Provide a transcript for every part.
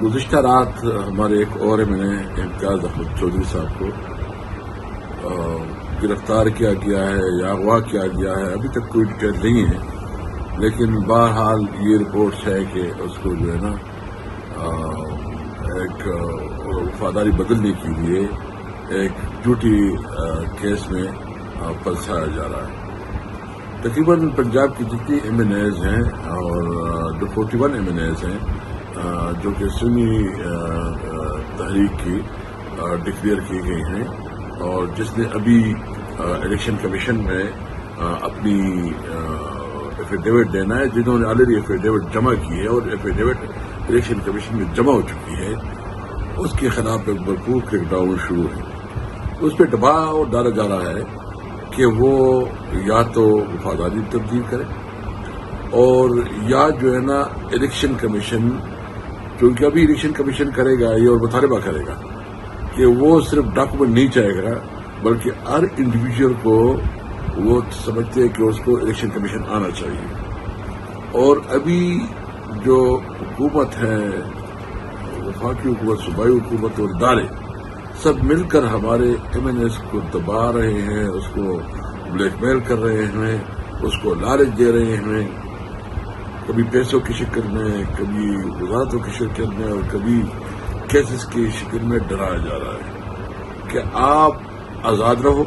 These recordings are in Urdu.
گزشتہ رات ہمارے ایک اور میں نے امتیاز احمد چودھری صاحب کو گرفتار کیا گیا ہے یا اغوا کیا گیا ہے. ابھی تک کوئی ڈیٹیل نہیں ہے، لیکن بہرحال یہ رپورٹس ہے کہ اس کو جو ہے نا ایک وفاداری بدلنے کے لیے ایک جھوٹی کیس میں پلسایا جا رہا ہے. تقریباً پنجاب کی جتنی ایم این ایز ہیں اور جو 41 ایم این ایز ہیں جو کہ سنی تحریک کی ڈکلیئر کی گئی ہیں، اور جس نے ابھی الیکشن کمیشن میں اپنی ایفیڈیوٹ دینا ہے، جنہوں نے آلریڈی ایفیڈیوٹ جمع کی ہے اور ایفیڈیوٹ الیکشن کمیشن میں جمع ہو چکی ہے، اس کے خلاف ایک بھرپور کریک ڈاؤن شروع ہے. اس پہ دباؤ ڈالا جا رہا ہے کہ وہ یا تو وفاداری تبدیل کرے اور یا جو ہے نا الیکشن کمیشن، چونکہ ابھی الیکشن کمیشن کرے گا یہ اور مطالبہ کرے گا کہ وہ صرف ڈاکومنٹ نہیں چاہے گا، بلکہ ہر انڈیویجول کو وہ سمجھتے ہیں کہ اس کو الیکشن کمیشن آنا چاہیے. اور ابھی جو حکومت ہے، وفاقی حکومت، صوبائی حکومت اور ادارے سب مل کر ہمارے ایم این ایس کو دبا رہے ہیں، اس کو بلیک میل کر رہے ہیں، اس کو لالچ دے رہے ہیں، کبھی پیسوں کی شکل میں، کبھی وزارتوں کی شکل میں، اور کبھی کیسز کی شکل میں ڈرایا جا رہا ہے کہ آپ آزاد رہو،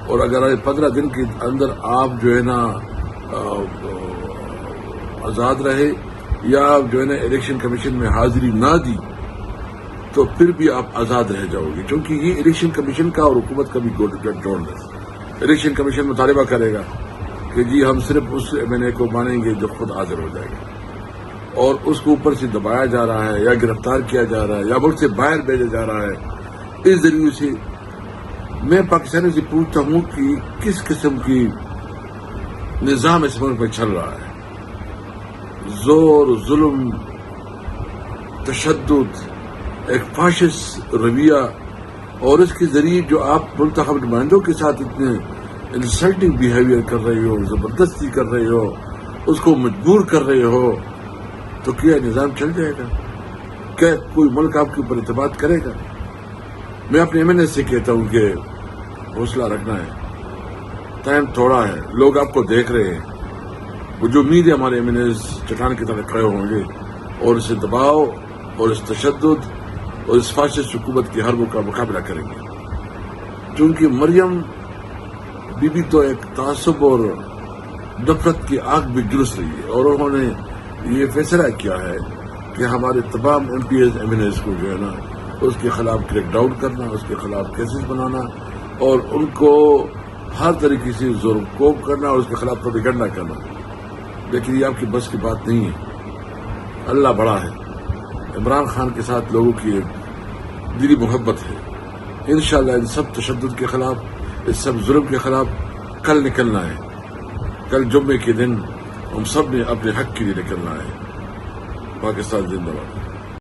اور اگر 15 دن کے اندر آپ جو ہے نا آزاد رہے یا جو ہے نا الیکشن کمیشن میں حاضری نہ دی تو پھر بھی آپ آزاد رہ جاؤ گے. کیونکہ یہ الیکشن کمیشن کا اور حکومت کا بھی جوڑ ہے. الیکشن کمیشن مطالبہ کرے گا کہ جی ہم صرف اس ایم این اے کو مانیں گے جو خود حاضر ہو جائے گا، اور اس کو اوپر سے دبایا جا رہا ہے یا گرفتار کیا جا رہا ہے یا ملک سے باہر بھیجا جا رہا ہے. اس ذریعے سے میں پاکستانیوں سے پوچھتا ہوں کہ کس قسم کی نظام اس ملک میں چل رہا ہے. زور، ظلم، تشدد، ایک فاشسٹ رویہ، اور اس کے ذریعے جو آپ منتخب نمائندوں کے ساتھ اتنے انسلٹنگ بیہیویئر کر رہے ہو، زبردستی کر رہے ہو، اس کو مجبور کر رہے ہو، تو کیا نظام چل جائے گا؟ کیا کوئی ملک آپ کے اوپر اعتماد کرے گا؟ میں اپنے ایم این ایس سے کہتا ہوں کہ حوصلہ رکھنا ہے، ٹائم تھوڑا ہے، لوگ آپ کو دیکھ رہے ہیں. مجھے امید ہے ہمارے ایم این ایس چٹان کی طرح کھڑے ہوں گے اور اس دباؤ اور اس تشدد اور اس فاشسٹ حکومت کی حربوں کا مقابلہ کریں گے. چونکہ مریم بی بی تو ایک تعصب اور نفرت کی آگ بھی جلس رہی ہے، اور انہوں نے یہ فیصلہ کیا ہے کہ ہمارے تمام MPs, MNAs کو جو ہے نا اس کے خلاف کریک ڈاؤن کرنا، اس کے خلاف کیسز بنانا، اور ان کو ہر طریقے سے زور کوب کرنا اور اس کے خلاف پروپیگنڈا کرنا. لیکن یہ آپ کی بس کی بات نہیں ہے. اللہ بڑا ہے. عمران خان کے ساتھ لوگوں کی ایک دلی محبت ہے. انشاءاللہ ان سب تشدد کے خلاف، اس سب ظلم کے خلاف کل نکلنا ہے. کل جمعے کے دن ہم سب نے اپنے حق کے لیے نکلنا ہے. پاکستان زندہ باد.